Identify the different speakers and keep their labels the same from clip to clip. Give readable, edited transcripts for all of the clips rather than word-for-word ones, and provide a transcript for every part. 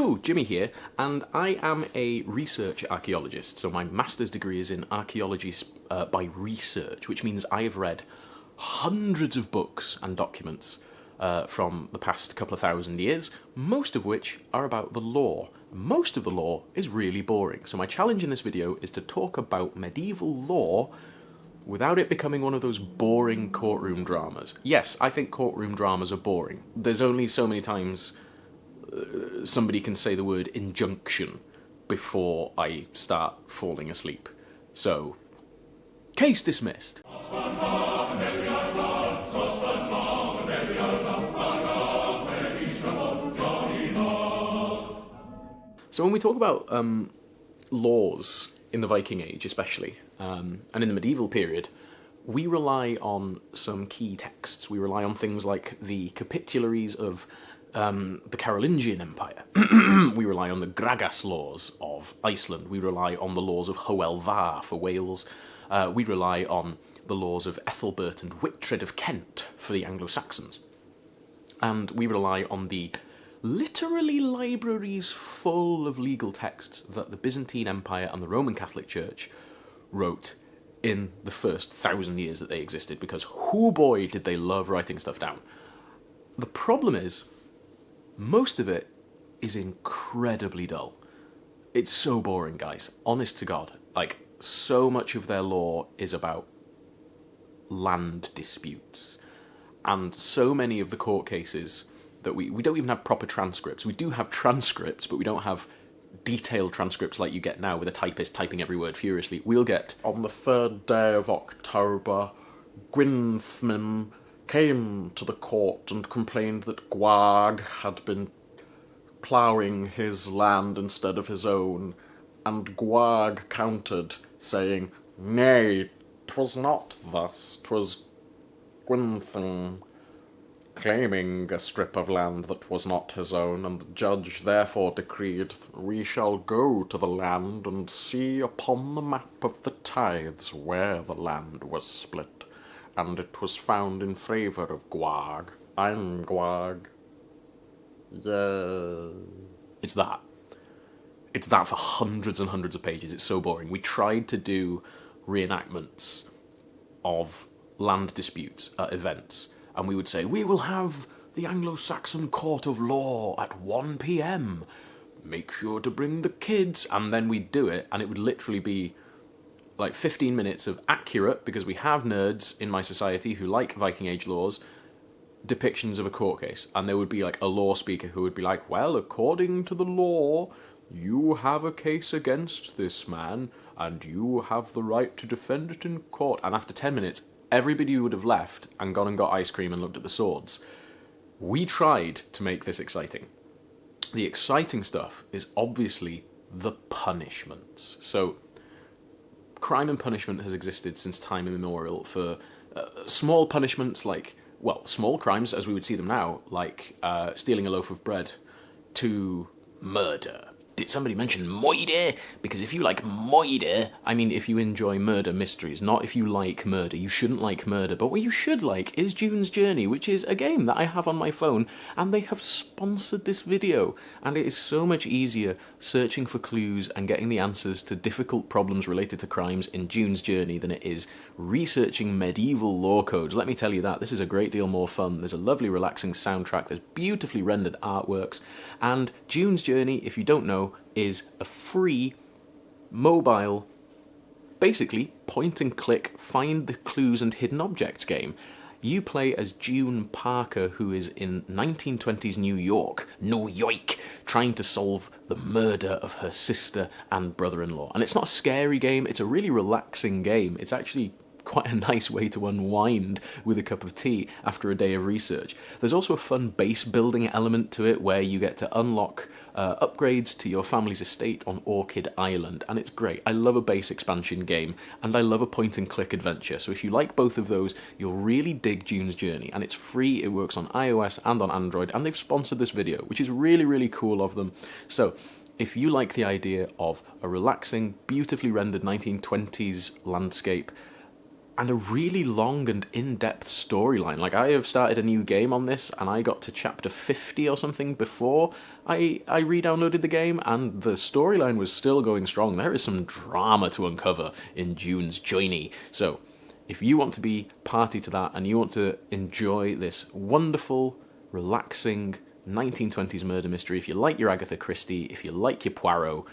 Speaker 1: Hello, Jimmy here, and I am a research archaeologist. So my master's degree is in archaeology by research, which means I have read hundreds of books and documents from the past couple of thousand years, most of which are about the law. Most of the law is really boring, so my challenge in this video is to talk about medieval law without it becoming one of those boring courtroom dramas. Yes, I think courtroom dramas are boring. There's only so many times somebody can say the word injunction before I start falling asleep. So, case dismissed. So when we talk about laws in the Viking Age especially, and in the medieval period, we rely on some key texts. We rely on things like the capitularies of the Carolingian Empire. We rely on the Gragas laws of Iceland. We rely on the laws of Hywel for Wales. We rely on the laws of Ethelbert and Wictred of Kent for the Anglo-Saxons. And we rely on the literally libraries full of legal texts that the Byzantine Empire and the Roman Catholic Church wrote in the first 1,000 years that they existed, because hoo boy did they love writing stuff down. The problem is, most of it is incredibly dull. It's so boring, guys. Honest to God. Like, so much of their law is about land disputes. And so many of the court cases that we don't even have proper transcripts. We do have transcripts, but we don't have detailed transcripts like you get now with a typist typing every word furiously. We'll get, on the 3rd day of October, Gwynthmyn came to the court and complained that Gwag had been ploughing his land instead of his own, and Gwag countered, saying, "Nay, 'twas not thus, 'twas Gwynthmyn claiming a strip of land that was not his own, and the judge therefore decreed, we shall go to the land and see upon the map of the tithes where the land was split, and it was found in favour of Gwag. I'm Gwag. Yeah." It's that. It's that for hundreds and hundreds of pages. It's so boring. We tried to do reenactments of land disputes at events, and we would say, we will have the Anglo-Saxon Court of Law at 1 p.m. Make sure to bring the kids. And then we'd do it, and it would literally be like 15 minutes of accurate, because we have nerds in my society who like Viking Age laws, depictions of a court case. And there would be like a law speaker who would be like, well, according to the law, you have a case against this man, and you have the right to defend it in court. And after 10 minutes, everybody would have left and gone and got ice cream and looked at the swords. We tried to make this exciting. The exciting stuff is obviously the punishments. So, crime and punishment has existed since time immemorial for small punishments like, well, small crimes as we would see them now, like stealing a loaf of bread, to murder. Did somebody mention murder? Because if you like murder, I mean if you enjoy murder mysteries, not if you like murder. You shouldn't like murder, but what you should like is June's Journey, which is a game that I have on my phone, and they have sponsored this video, and it is so much easier searching for clues and getting the answers to difficult problems related to crimes in June's Journey than it is researching medieval law codes. Let me tell you that, this is a great deal more fun. There's a lovely relaxing soundtrack, there's beautifully rendered artworks, and June's Journey, if you don't know, is a free, mobile, basically point and click, find the clues and hidden objects game. You play as June Parker, who is in 1920s New York, trying to solve the murder of her sister and brother-in-law. And it's not a scary game, it's a really relaxing game. It's actually quite a nice way to unwind with a cup of tea after a day of research. There's also a fun base building element to it where you get to unlock upgrades to your family's estate on Orchid Island, and it's great. I love a base expansion game, and I love a point and click adventure, so if you like both of those, you'll really dig June's Journey, and it's free, it works on iOS and on Android, and they've sponsored this video, which is really, really cool of them. So, if you like the idea of a relaxing, beautifully rendered 1920s landscape and a really long and in-depth storyline. Like, I have started a new game on this, and I got to chapter 50 or something before I re-downloaded the game, and the storyline was still going strong. There is some drama to uncover in June's Journey. So, if you want to be party to that, and you want to enjoy this wonderful, relaxing 1920s murder mystery, if you like your Agatha Christie, if you like your Poirot,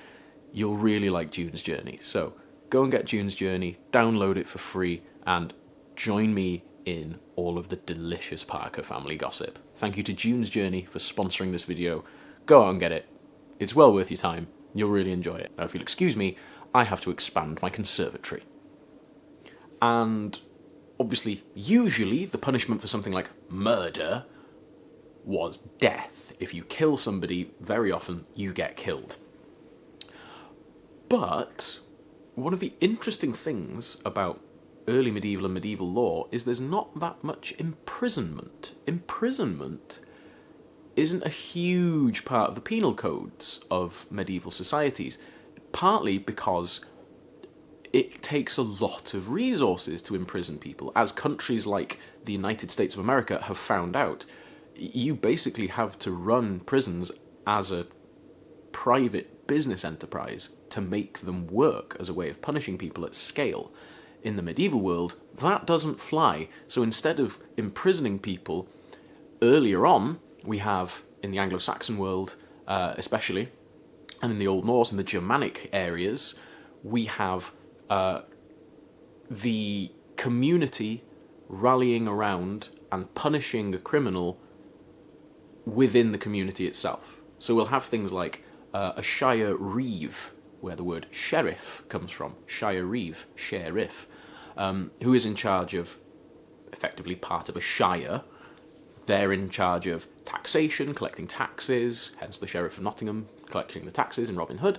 Speaker 1: you'll really like June's Journey. So, go and get June's Journey, download it for free, and join me in all of the delicious Parker family gossip. Thank you to June's Journey for sponsoring this video. Go out and get it. It's well worth your time. You'll really enjoy it. Now, if you'll excuse me, I have to expand my conservatory. And obviously, usually, the punishment for something like murder was death. If you kill somebody, very often you get killed. But one of the interesting things about early medieval and medieval law is there's not that much imprisonment. Imprisonment isn't a huge part of the penal codes of medieval societies, partly because it takes a lot of resources to imprison people. As countries like the United States of America have found out, you basically have to run prisons as a private business enterprise to make them work as a way of punishing people at scale. In the medieval world, that doesn't fly. So instead of imprisoning people earlier on, we have, in the Anglo-Saxon world especially, and in the Old Norse and the Germanic areas, we have the community rallying around and punishing a criminal within the community itself. So we'll have things like a shire reeve, where the word sheriff comes from, shire reeve, sheriff, who is in charge of, effectively part of a shire. They're in charge of taxation, collecting taxes, hence the Sheriff of Nottingham collecting the taxes in Robin Hood,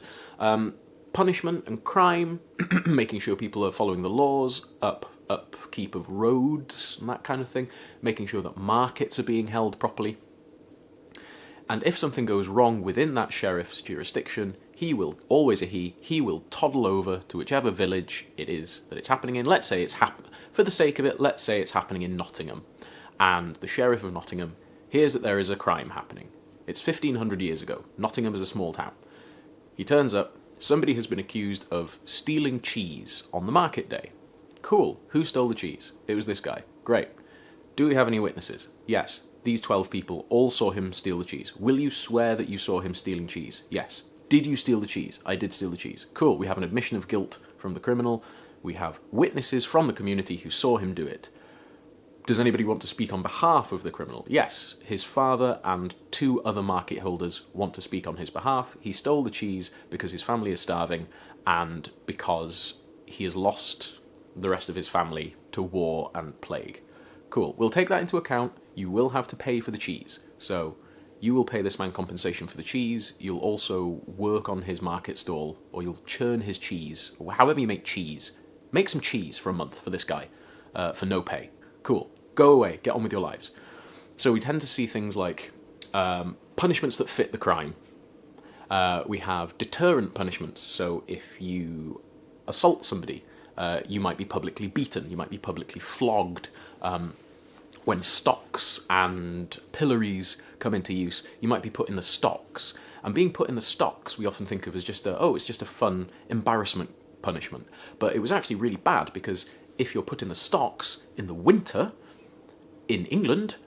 Speaker 1: punishment and crime, making sure people are following the laws, upkeep of roads and that kind of thing, making sure that markets are being held properly. And if something goes wrong within that sheriff's jurisdiction, he will, always a he will toddle over to whichever village it is that it's happening in. Let's say it's for the sake of it, let's say it's happening in Nottingham. And the Sheriff of Nottingham hears that there is a crime happening. It's 1500 years ago. Nottingham is a small town. He turns up. Somebody has been accused of stealing cheese on the market day. Cool. Who stole the cheese? It was this guy. Great. Do we have any witnesses? Yes. These 12 people all saw him steal the cheese. Will you swear that you saw him stealing cheese? Yes. Did you steal the cheese? I did steal the cheese. Cool. We have an admission of guilt from the criminal. We have witnesses from the community who saw him do it. Does anybody want to speak on behalf of the criminal? Yes. His father and 2 other market holders want to speak on his behalf. He stole the cheese because his family is starving and because he has lost the rest of his family to war and plague. Cool. We'll take that into account. You will have to pay for the cheese. So you will pay this man compensation for the cheese. You'll also work on his market stall, or you'll churn his cheese, or however you make cheese. Make some cheese for a month for this guy, for no pay. Cool. Go away. Get on with your lives. So we tend to see things like punishments that fit the crime. We have deterrent punishments. So if you assault somebody, you might be publicly beaten. You might be publicly flogged. When stocks and pillories come into use, you might be put in the stocks. And being put in the stocks, we often think of as just it's just a fun embarrassment punishment. But it was actually really bad, because if you're put in the stocks in the winter, in England,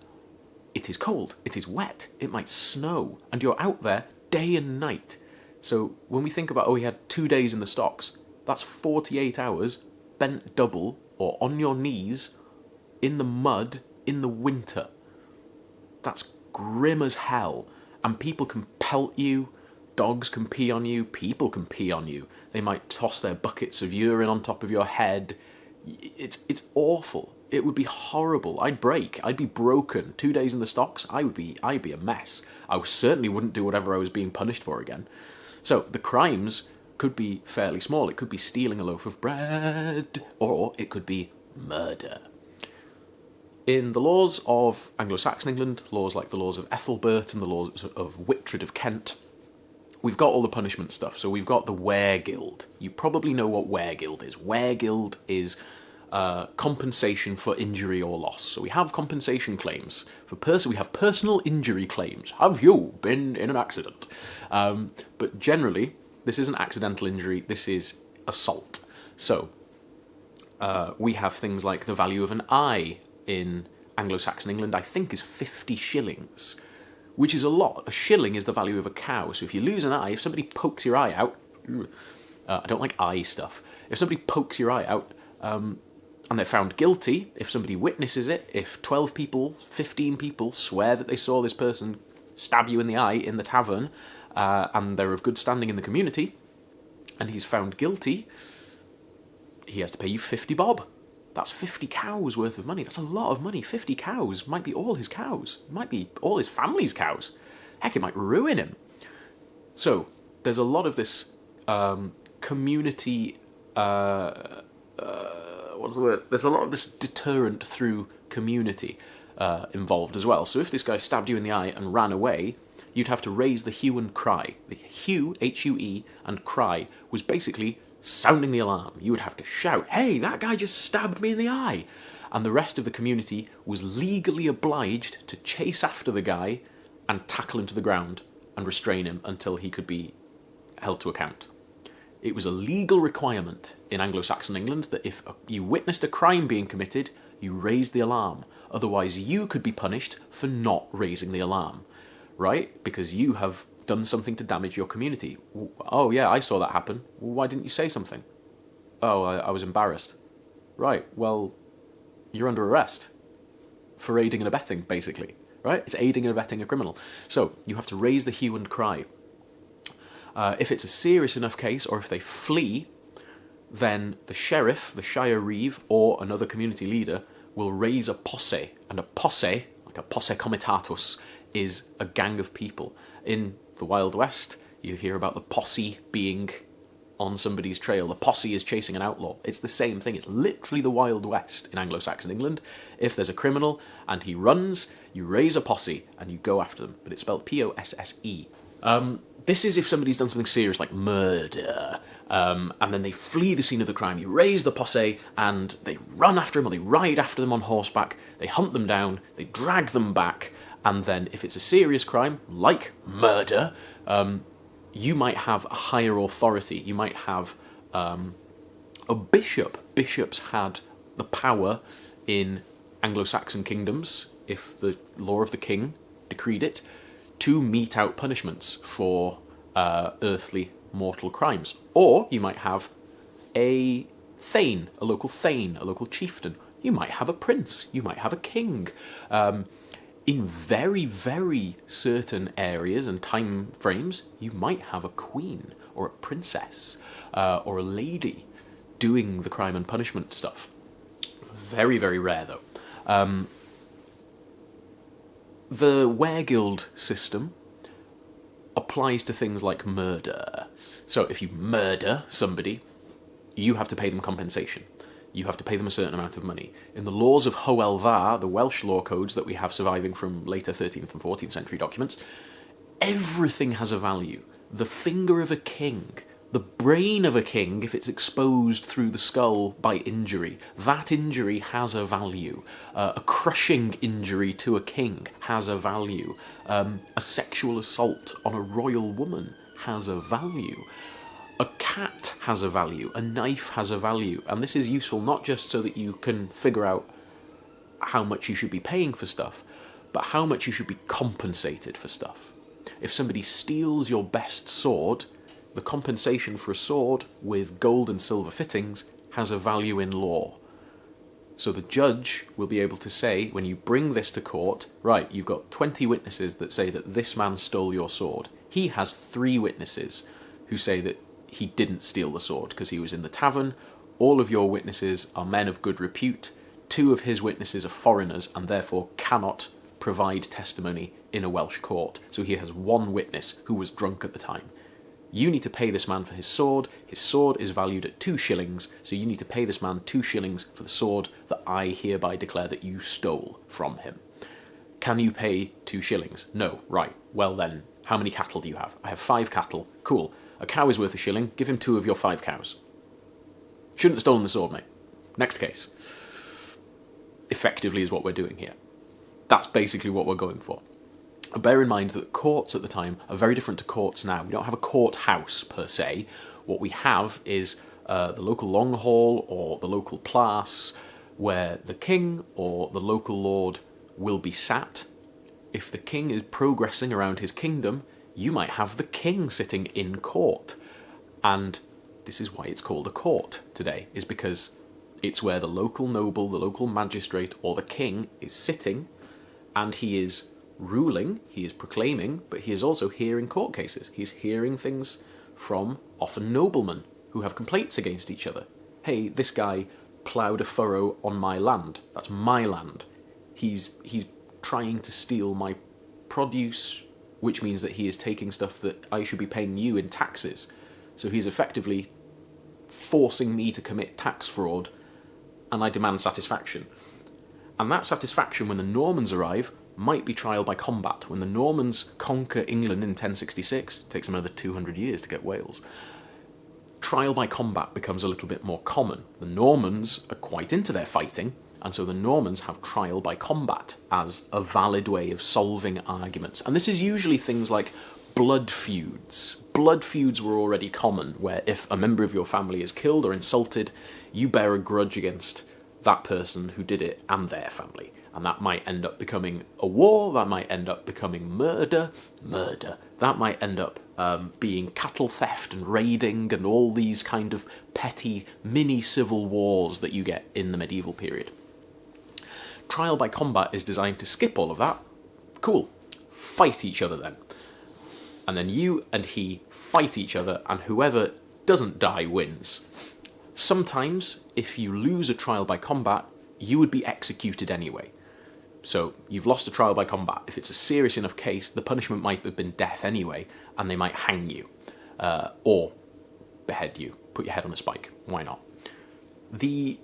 Speaker 1: it is cold, it is wet, it might snow, and you're out there day and night. So when we think about, he had 2 days in the stocks, that's 48 hours bent double or on your knees in the mud in the winter. That's grim as hell. And people can pelt you, dogs can pee on you, people can pee on you. They might toss their buckets of urine on top of your head. It's awful. It would be horrible. I'd be broken. 2 days in the stocks, I'd be a mess. I certainly wouldn't do whatever I was being punished for again. So the crimes could be fairly small. It could be stealing a loaf of bread, or it could be murder. In the laws of Anglo-Saxon England, laws like the laws of Ethelbert and the laws of Wictred of Kent, we've got all the punishment stuff. So we've got the weregild. You probably know what weregild is. Weregild is compensation for injury or loss. So we have compensation claims for we have personal injury claims. Have you been in an accident? But generally, this isn't accidental injury. This is assault. So we have things like the value of an eye in Anglo-Saxon England, I think, is 50 shillings, which is a lot. A shilling is the value of a cow. So if you lose an eye, if somebody pokes your eye out, I don't like eye stuff. If somebody pokes your eye out, and they're found guilty, if somebody witnesses it, if 12 people, 15 people swear that they saw this person stab you in the eye in the tavern, and they're of good standing in the community, and he's found guilty, he has to pay you 50 bob. That's 50 cows worth of money. That's a lot of money. 50 cows might be all his cows. Might be all his family's cows. Heck, it might ruin him. So, there's a lot of this community... what's the word? There's a lot of this deterrent through community involved as well. So if this guy stabbed you in the eye and ran away, you'd have to raise the hue and cry. The hue, H-U-E, and cry was basically sounding the alarm. You would have to shout, "Hey, that guy just stabbed me in the eye!" And the rest of the community was legally obliged to chase after the guy and tackle him to the ground and restrain him until he could be held to account. It was a legal requirement in Anglo-Saxon England that if you witnessed a crime being committed, you raised the alarm. Otherwise, you could be punished for not raising the alarm, right? Because you have done something to damage your community. Oh yeah, I saw that happen. Why didn't you say something? Oh, I was embarrassed. Right, well, you're under arrest for aiding and abetting, basically, right? It's aiding and abetting a criminal. So you have to raise the hue and cry. If it's a serious enough case, or if they flee, then the sheriff, the shire reeve, or another community leader will raise a posse. And a posse, like a posse comitatus, is a gang of people. In the Wild West, you hear about the posse being on somebody's trail. The posse is chasing an outlaw. It's the same thing. It's literally the Wild West in Anglo-Saxon England. If there's a criminal and he runs, you raise a posse and you go after them. But it's spelled P-O-S-S-E. This is if somebody's done something serious like murder, and then they flee the scene of the crime. You raise the posse and they run after them, or they ride after them on horseback. They hunt them down, they drag them back, and then if it's a serious crime, like murder, you might have a higher authority. You might have a bishop. Bishops had the power in Anglo-Saxon kingdoms, if the law of the king decreed it, to mete out punishments for earthly mortal crimes. Or you might have a thane, a local chieftain. You might have a prince. You might have a king. In very, very certain areas and time frames, you might have a queen or a princess or a lady doing the crime and punishment stuff. Very, very rare, though. The Weregild system applies to things like murder. So if you murder somebody, you have to pay them compensation. You have to pay them a certain amount of money. In the laws of Hoel-Va, the Welsh law codes that we have surviving from later 13th and 14th century documents, everything has a value. The finger of a king, the brain of a king, if it's exposed through the skull by injury, that injury has a value. A crushing injury to a king has a value. A sexual assault on a royal woman has a value. A cat has a value, a knife has a value, and this is useful not just so that you can figure out how much you should be paying for stuff, but how much you should be compensated for stuff. If somebody steals your best sword, the compensation for a sword with gold and silver fittings has a value in law. So the judge will be able to say, when you bring this to court, right, you've got 20 witnesses that say that this man stole your sword. He has 3 witnesses who say that he didn't steal the sword because he was in the tavern. All of your witnesses are men of good repute. 2 of his witnesses are foreigners and therefore cannot provide testimony in a Welsh court. So he has 1 witness who was drunk at the time. You need to pay this man for his sword. His sword is valued at 2 shillings, so you need to pay this man 2 shillings for the sword that I hereby declare that you stole from him. Can you pay 2 shillings? No. Right. Well then, how many cattle do you have? I have 5 cattle. Cool. A cow is worth a shilling. Give him 2 of your 5 cows. Shouldn't have stolen the sword, mate. next case. Effectively is what we're doing here. That's basically what we're going for. Bear in mind that courts at the time are very different to courts now. We don't have a courthouse per se. What we have is the local long hall or the local place where the king or the local lord will be sat. If the king is progressing around his kingdom, you might have the king sitting in court. And this is why it's called a court today, is because it's where the local noble, the local magistrate, or the king is sitting, and he is ruling, he is proclaiming, but he is also hearing court cases. He's hearing things from often noblemen who have complaints against each other. Hey, this guy ploughed a furrow on my land. That's my land. He's trying to steal my produce, which means that he is taking stuff that I should be paying you in taxes. So he's effectively forcing me to commit tax fraud, and I demand satisfaction. And that satisfaction, when the Normans arrive, might be trial by combat. When the Normans conquer England in 1066, it takes them another 200 years to get Wales, trial by combat becomes a little bit more common. The Normans are quite into their fighting, and so the Normans have trial by combat as a valid way of solving arguments. And this is usually things like blood feuds. Blood feuds were already common, where if a member of your family is killed or insulted, you bear a grudge against that person who did it and their family. And that might end up becoming a war, that might end up becoming murder, that might end up being cattle theft and raiding and all these kind of petty mini-civil wars that you get in the medieval period. Trial by combat is designed to skip all of that. Cool. Fight each other then. And then you and he fight each other, and whoever doesn't die wins. Sometimes, if you lose a trial by combat, you would be executed anyway. So, you've lost a trial by combat. If it's a serious enough case, the punishment might have been death anyway, and they might hang you. Or behead you. Put your head on a spike. Why not? The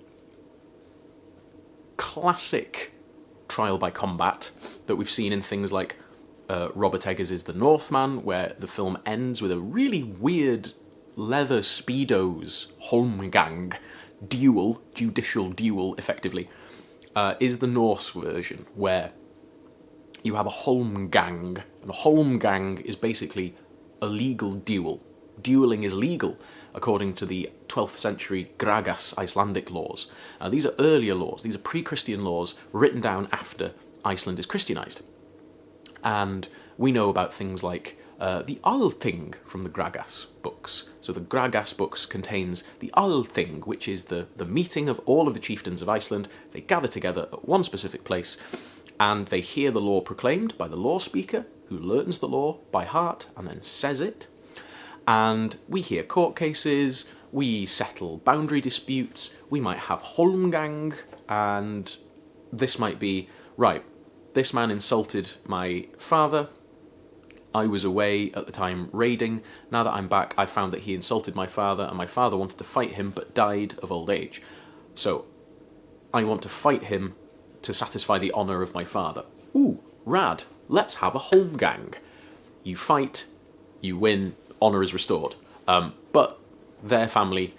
Speaker 1: classic trial by combat that we've seen in things like Robert Eggers' The Northman, where the film ends with a really weird leather Speedos Holmgang duel, judicial duel, effectively, is the Norse version, where you have a Holmgang, and a Holmgang is basically a legal duel. Dueling is legal, according to the 12th century Gragas Icelandic laws. These are earlier laws, these are pre-Christian laws written down after Iceland is Christianized. And we know about things like the Althing from the Gragas books. So the Gragas books contains the Althing, which is the meeting of all of the chieftains of Iceland. They gather together at one specific place, and they hear the law proclaimed by the law speaker, who learns the law by heart and then says it. And we hear court cases, we settle boundary disputes, we might have Holmgang, and this might be, right, this man insulted my father. I was away at the time raiding. Now that I'm back, I found that he insulted my father, and my father wanted to fight him but died of old age. So, I want to fight him to satisfy the honour of my father. Ooh, rad. Let's have a Holmgang. You fight, you win, honour is restored. But their family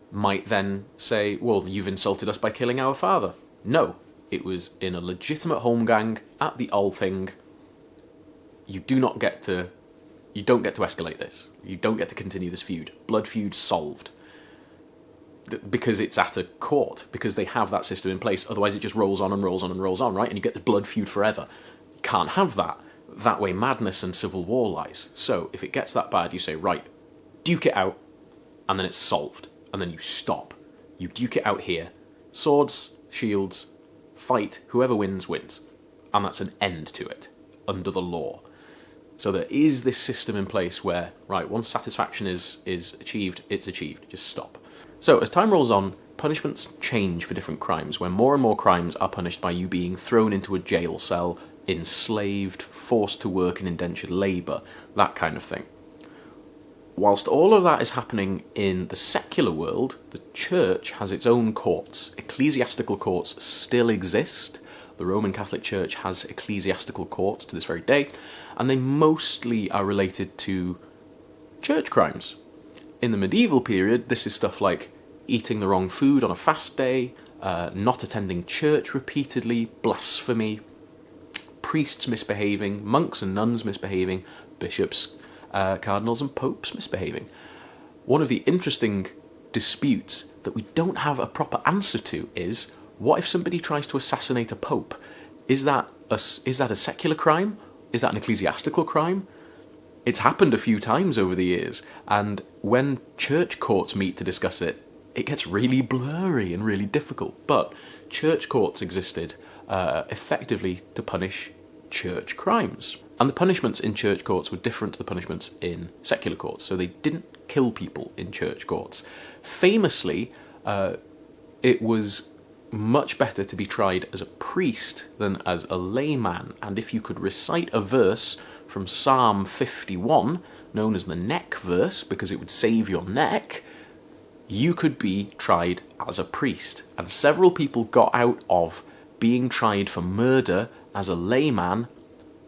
Speaker 1: might then say, well, you've insulted us by killing our father. No. It was in a legitimate Holmgang at the Althing. You don't get to escalate this. You don't get to continue this feud. Blood feud solved. Because it's at a court, because they have that system in place. Otherwise it just rolls on and rolls on and rolls on, right? And you get the blood feud forever. You can't have that. That way madness and civil war lies. So if it gets that bad, you say, right, duke it out, and then it's solved. And then you stop. You duke it out here. Swords, shields, fight, whoever wins, wins. And that's an end to it, under the law. So there is this system in place where, right, once satisfaction is achieved, it's achieved. Just stop. So as time rolls on, punishments change for different crimes, where more and more crimes are punished by you being thrown into a jail cell, enslaved, forced to work in indentured labour, that kind of thing. Whilst all of that is happening in the secular world, the church has its own courts. Ecclesiastical courts still exist. The Roman Catholic Church has ecclesiastical courts to this very day, and they mostly are related to church crimes. In the medieval period, this is stuff like eating the wrong food on a fast day, not attending church repeatedly, blasphemy, priests misbehaving, monks and nuns misbehaving, bishops, cardinals and popes misbehaving. One of the interesting disputes that we don't have a proper answer to is, what if somebody tries to assassinate a pope? Is that a secular crime? Is that an ecclesiastical crime? It's happened a few times over the years, and when church courts meet to discuss it, it gets really blurry and really difficult. But church courts existed effectively to punish church crimes. And the punishments in church courts were different to the punishments in secular courts, so they didn't kill people in church courts. Famously, it was much better to be tried as a priest than as a layman, and if you could recite a verse from Psalm 51, known as the neck verse, because it would save your neck, you could be tried as a priest. And several people got out of being tried for murder as a layman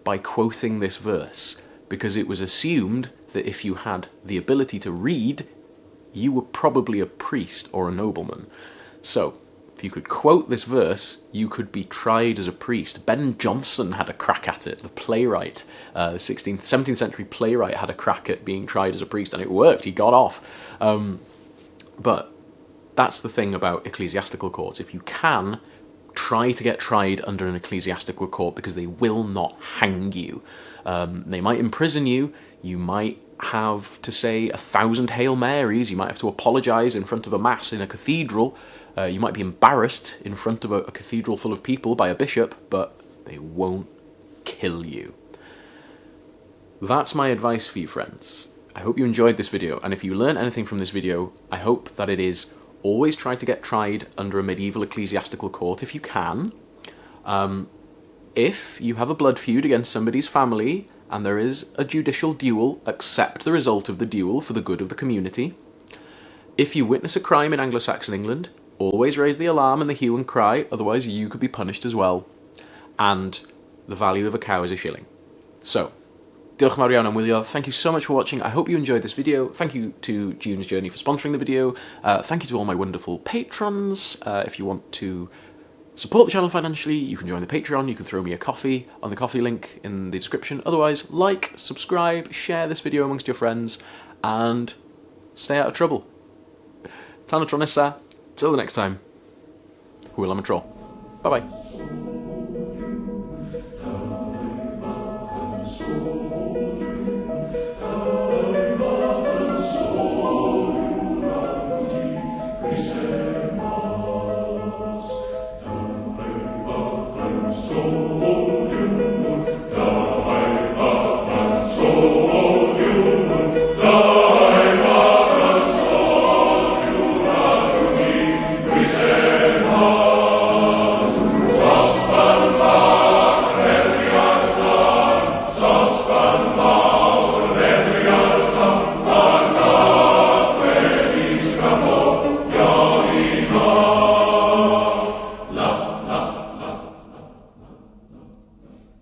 Speaker 1: by quoting this verse, because it was assumed that if you had the ability to read, you were probably a priest or a nobleman. So, if you could quote this verse, you could be tried as a priest. Ben Jonson had a crack at it, the playwright, the 17th century playwright had a crack at being tried as a priest, and it worked, he got off. But that's the thing about ecclesiastical courts. If you can, try to get tried under an ecclesiastical court, because they will not hang you. They might imprison you, you might have to say 1,000 Hail Marys, you might have to apologise in front of a mass in a cathedral, you might be embarrassed in front of a cathedral full of people by a bishop, but they won't kill you. That's my advice for you, friends. I hope you enjoyed this video, and if you learned anything from this video, I hope that it is always try to get tried under a medieval ecclesiastical court if you can. If you have a blood feud against somebody's family and there is a judicial duel, accept the result of the duel for the good of the community. If you witness a crime in Anglo-Saxon England, always raise the alarm and the hue and cry, otherwise you could be punished as well. And the value of a cow is a shilling. So, diolch yn fawr iawn am wylio. Thank you so much for watching. I hope you enjoyed this video. Thank you to June's Journey for sponsoring the video. Thank you to all my wonderful patrons. If you want to support the channel financially, you can join the Patreon. You can throw me a coffee on the coffee link in the description. Otherwise, like, subscribe, share this video amongst your friends, and stay out of trouble. Tan y tro nesa. Till the next time. Hwyl am y tro. Bye bye.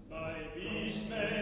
Speaker 2: Bei Wiesne